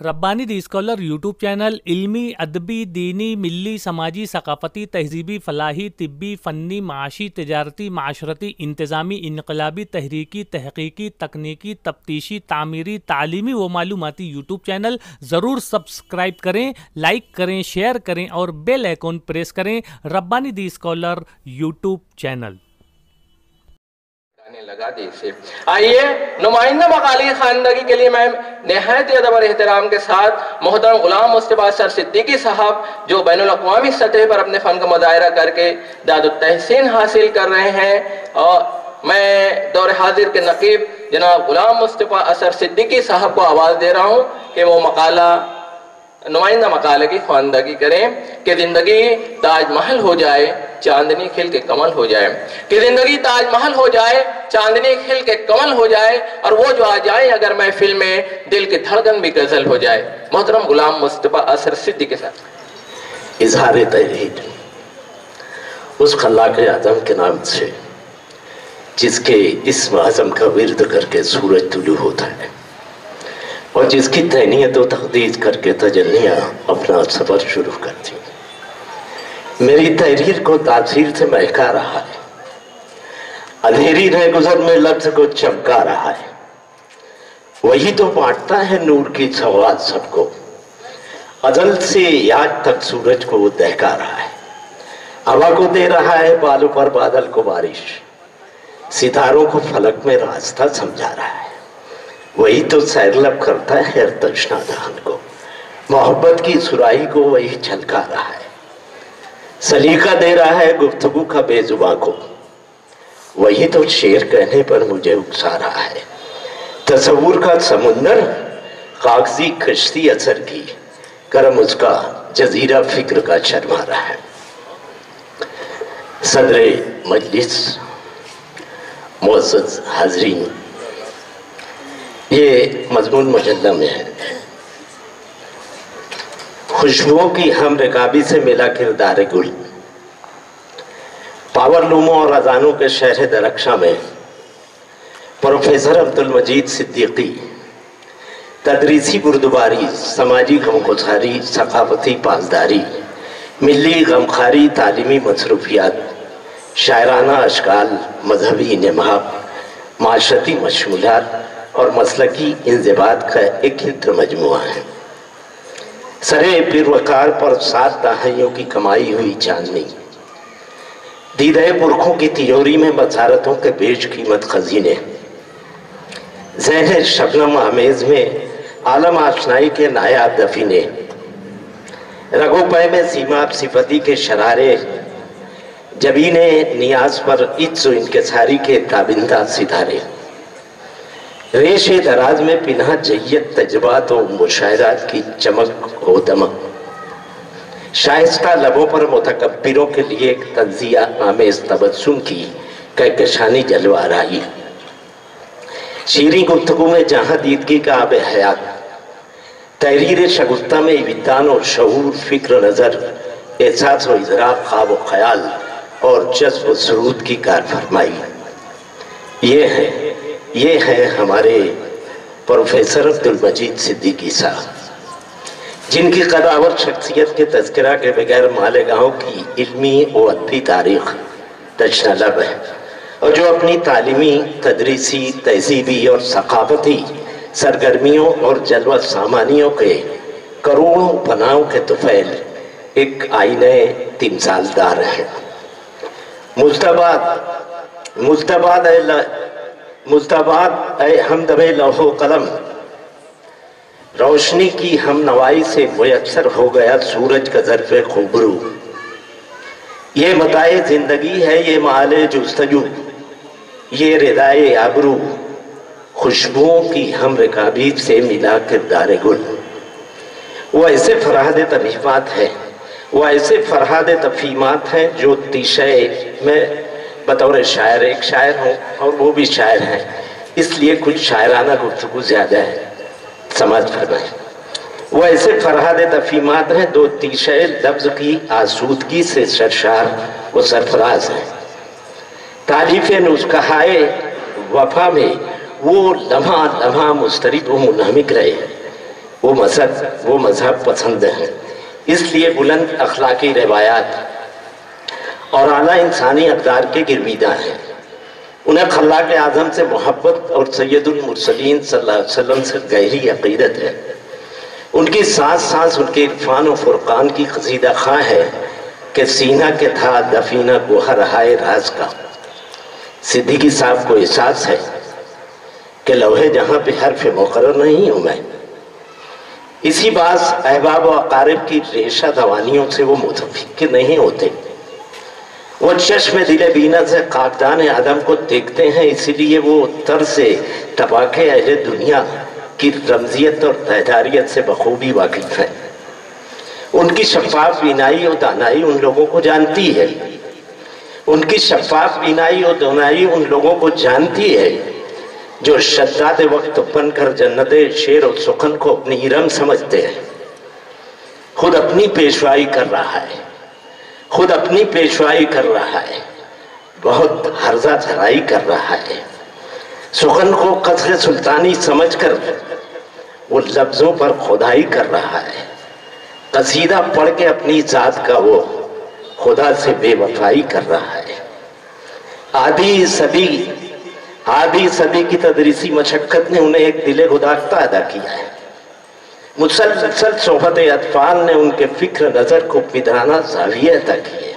ربانی دی scholar YouTube channel علمی، ادبی، دینی، ملی، سماجی، ثقافتی، تہذیبی، فلاحی، طبی، فنی، معاشی، تجارتی، معاشرتی، انتظامی، انقلابی، تحریکی، تحقیقی، تکنیکی، تفتیشی، تعمیری، تعلیمی و معلوماتی یوٹیوب چینل ضرور سبسکرائب کریں، لائک کریں، شیئر کریں اور بیل آئیکن پریس کریں۔ ربانی دی اسکالر یوٹیوب چینل لگا دی سے آئیے نمائندہ مقالی خواندگی کے لیے میں نہایت ادب اور احترام کے ساتھ محترم غلام مصطفیٰ سر صدیقی صاحب جو بین الاقوامی سطح پر اپنے فن کا مظاہرہ کر کے داد التحسین حاصل کر رہے ہیں، اور میں دور حاضر کے نقیب جناب غلام مصطفیٰ سر صدیقی صاحب کو آواز دے رہا ہوں کہ وہ نمائندہ مقالے کی خواندگی کریں کہ زندگی تاج محل ہو جائے، چاندنی کھل کے کمل ہو جائے، کہ زندگی تاج محل ہو جائے، چاندنی کھل کے کمل ہو جائے، اور وہ جو آ جائیں اگر محفل میں دل کی دھڑکن بھی غزل ہو جائے۔ محترم غلام مصطفیٰ سر صدیقی کے ساتھ اظہار تحریر اس خلاق اعظم کے نام سے جس کے اسم اعظم کا ورد کر کے سورج طلوع ہوتا ہے اور جس کی تہنیت و تقدیس کر کے تجلیاں اپنا سفر شروع کرتی ہیں۔ میری تحریر کو تاثیر سے مہکا رہا ہے، اندھیری رہ گزر میں لفظ کو چمکا رہا ہے، وہی تو بانٹتا ہے نور کی سوغات سب کو، ازل سے یاد تک سورج کو وہ دہکا رہا ہے، ہوا کو دے رہا ہے بالوں پر بادل کو بارش، ستاروں کو فلک میں راستہ سمجھا رہا ہے، وہی تو سیرلب کرتا ہے ہر تشنا دہن کو، محبت کی سراہی کو وہی چھلکا رہا ہے، سلیقہ دے رہا ہے گفتگو کا بے زباں کو، وہی تو شعر کہنے پر مجھے اکسا رہا ہے، تصور کا سمندر کاغذی کشتی اثر کی، کرم اس کا جزیرہ فکر کا شرما رہا ہے۔ صدر مجلس، معزز حاضرین، یہ مضمون مجلہ میں ہے، خوشبوؤں کی ہم رکابی سے ملا کردار گل۔ پاور لوموں اور اذانوں کے شہر درخشاں میں پروفیسر عبدالمجید صدیقی تدریسی بردباری، سماجی غمگساری، ثقافتی پاسداری، ملی غمخواری، تعلیمی مصروفیات، شاعرانہ اشکال، مذہبی انعماق، معاشرتی مشمولات اور مسلکی انضباط کا ایک ہند مجموعہ ہے۔ سرے پیروکار پر 7 دہائیوں کی کمائی ہوئی چاندنی، دیدہ پرکھوں کی تیوری میں بصارتوں کے بیش قیمت خزینے، ذہن شبنم آمیز میں عالم آشنائی کے نایاب دفینے، رگو پے میں سیماب صفتی کے شرارے، جبین نیاز پر عجز و انکساری کے تابندہ ستارے، ریش دراز میں پنہا جیت تجربات و مشاہدات کی چمک و دمک، شائستہ لبوں پر متکبروں کے لیے ایک تنزیہ آمیز تبسم کی کہکشانی جلوہ آرائی، شیریں گفتگو میں جہاں دیدگی کا آب حیات، تحریر شگفتہ میں وجدان و شعور، فکر نظر، احساس و ادراک، خواب و خیال اور جذب و سرود کی کار فرمائی۔ یہ ہے ہمارے پروفیسر عبدالمجید صدیقی صاحب، جن کی قداور شخصیت کے تذکرہ کے بغیر مالیگاؤں کی علمی و ادبی تاریخ تشنہ لب ہے، اور جو اپنی تعلیمی، تدریسی، تہذیبی اور ثقافتی سرگرمیوں اور جلوہ سامانیوں کے کروڑوں پناہوں کے طفیل ایک آئینہ تمثال دار ہیں۔ مجتبات اے ہمدم لوح و قلم، روشنی کی ہم نوائی سے میسر ہو گیا سورج کا ظرف خوبرو، یہ متاع زندگی ہے، یہ مآل جستجو، یہ ردائے آبرو، خوشبوؤں کی ہم رکابی سے ملا کردار گل۔ وہ ایسے فرہاد تفہیمات ہیں جو تیشہ میں بطور شاعر ایک شاعر ہوں اور وہ بھی شاعر ہیں، اس لیے کچھ شاعرانہ گفتگو زیادہ ہے، سمجھ فرمائیں۔ وہ ایسے فرہاد تفہیمات ہیں دو تیشہ لفظ کی آسودگی سے سرشار و سرفراز ہیں۔ تالیف نسخہائے وفا میں وہ لمحہ لمحہ مسترب و منہمک رہے ہیں، وہ مذہب پسند ہیں، اس لیے بلند اخلاقی روایات اور اعلیٰ انسانی اقدار کے گرویدہ ہیں۔ انہیں خلاق اعظم سے محبت اور سید المرسلین صلی اللہ علیہ وسلم سے گہری عقیدت ہے۔ ان کی سانس سانس ان کے عرفان و فرقان کی قصیدہ خواہ ہے کہ سینہ کے تھا دفینہ گوہر ہائے راز کا۔ صدیقی صاحب کو احساس ہے کہ لوح جہاں پہ حرف مقرر نہیں ہوں میں، اسی باعث احباب و اقارب کی ریشہ دوانیوں سے وہ متفق نہیں ہوتے۔ وہ چشم دل بینا سے خاکدان آدم کو دیکھتے ہیں، اسی لیے وہ طرز تباکے اہل دنیا کی رمزیت اور تہداریت سے بخوبی واقف ہیں۔ ان کی شفاف بینائی اور دانائی ان لوگوں کو جانتی ہے، ان کی شفاف بینائی اور دانائی ان لوگوں کو جانتی ہے جو شداد وقت بن کر جنت شیر و سخن کو اپنی ارم سمجھتے ہیں۔ خود اپنی پیشوائی کر رہا ہے، خود اپنی پیشوائی کر رہا ہے، بہت ہرزہ دھرائی کر رہا ہے۔ سخن کو قصر سلطانی سمجھ کر وہ لفظوں پر خدائی کر رہا ہے۔ قصیدہ پڑھ کے اپنی ذات کا وہ خدا سے بے وفائی کر رہا ہے۔ آدھی صدی کی تدریسی مشقت نے انہیں ایک دل گداختہ ادا کیا ہے۔ مسلسل صحبت اطفال نے ان کے فکر نظر کو پدرانہ زاویہ عطا کی ہے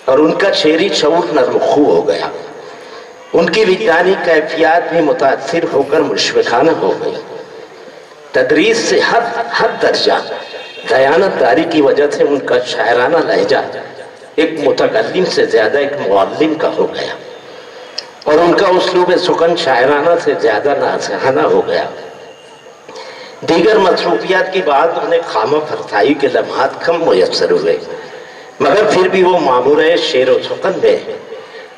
اور ان کا شعری شعور نرمخو ہو گیا۔ ان کی وجدانی کیفیات بھی متاثر ہو کر مشفقانہ ہو گئی۔ تدریس سے حد درجہ دیانت داری کی وجہ سے ان کا شاعرانہ لہجہ ایک متکلم سے زیادہ ایک معلم کا ہو گیا اور ان کا اسلوب سخن شاعرانہ سے زیادہ نازحانہ ہو گیا۔ دیگر مصروفیات کی بعد انہیں خامہ فرسائی کے لمحات کم میسر ہوئے، مگر پھر بھی وہ معمورِ شعر و سخن میں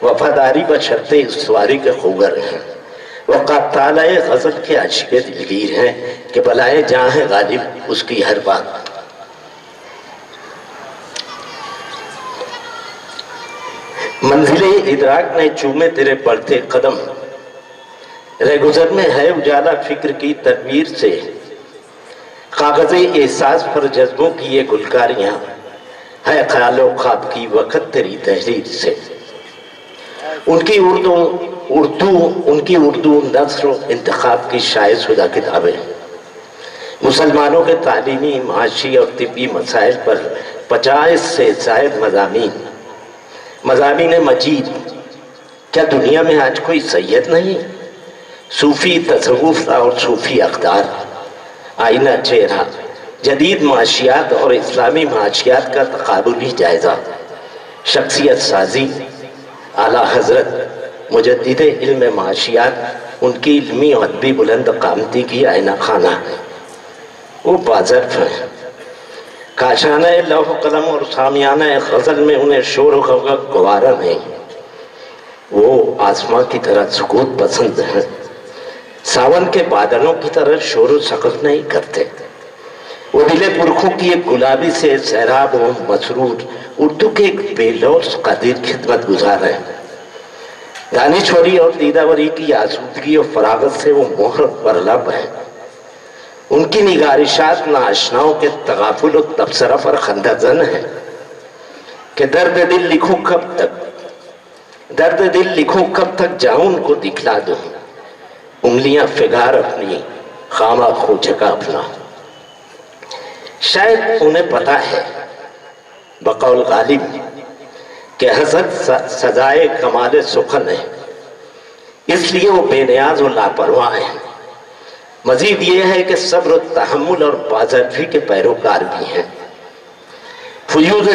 وفاداری بشرط استواری کے خوگر ہیں۔ وہ قطالہ غزل کے عاشق دلگیر ہیں کہ بلائے جاں ہے غالب اس کی ہر بات۔ منزل ادراک نے چومے تیرے بڑھتے قدم، رہ گزر میں ہے اجالا فکر کی تدبیر سے، کاغذ احساس پر جذبوں کی یہ گلکاریاں، ہے خیال و خواب کی وقت تیری تحریر سے۔ ان کی اردو نثر و انتخاب کی شائع شدہ کتابیں مسلمانوں کے تعلیمی، معاشی اور طبی مسائل پر 50 سے زائد مضامین مجید۔ کیا دنیا میں آج کوئی سید نہیں؟ صوفی تصوف اور صوفی اقدار، آئینہ چہرہ، جدید معاشیات اور اسلامی معاشیات کا تقابلی جائزہ، شخصیت سازی، اعلیٰ حضرت مجدد علم معاشیات ان کی علمی اور ادبی بلند قامتی کی آئینہ خانہ ہے۔ وہ بازرف ہیں، کاشانہ لوح و قلم اور سامیانہ غزل میں انہیں شور و غوغا گوارا نہیں۔ وہ آسمان کی طرح سکوت پسند ہیں، ساون کے بادلوں کی طرح شور و سقف نہیں کرتے۔ وہ دل پرخوں کی ایک گلابی سے سیراب و مسرور اردو کے ایک بے لوث قدیر خدمت گزار ہیں۔ دانشوری اور دیداوری کی آسودگی اور فراغت سے وہ مہر پرلب ہیں۔ ان کی نگارشات ناآشناؤں کے تغافل و تبصرہ پر خندہ زن ہیں کہ درد دل لکھوں کب تک جاؤں ان کو دکھلا دوں، انگلیاں فگار اپنی خامہ خو جگہ اپنا۔ شاید انہیں پتا ہے بقول غالب کہ حسد سزائے کمال سخن ہے، اس لیے وہ بے نیاز و لاپرواہ ہیں۔ مزید یہ ہے کہ صبر و تحمل اور بازرفی کے پیروکار بھی ہیں۔ فیوز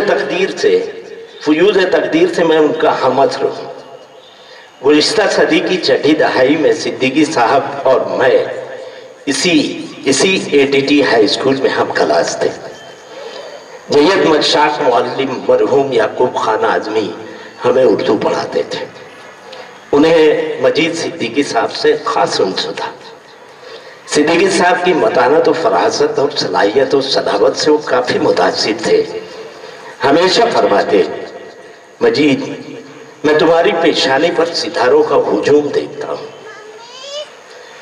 تقدیر سے میں ان کا ہم عصر ہوں۔ گزشتہ صدی کی چھٹی دہائی میں صدیقی صاحب اور میں اسی ATT ہائی اسکول میں ہم کلاس تھے۔ جید مشاق معلم مرحوم یعقوب خان اعظمی ہمیں اردو پڑھاتے تھے۔ انہیں مجید صدیقی صاحب سے خاص انس تھا۔ صدیقی صاحب کی متانت و فراست اور صلاحیت و صلابت سے وہ کافی متاثر تھے۔ ہمیشہ فرماتے، مجید میں تمہاری پیشانی پر ستاروں کا ہجوم دیکھتا ہوں۔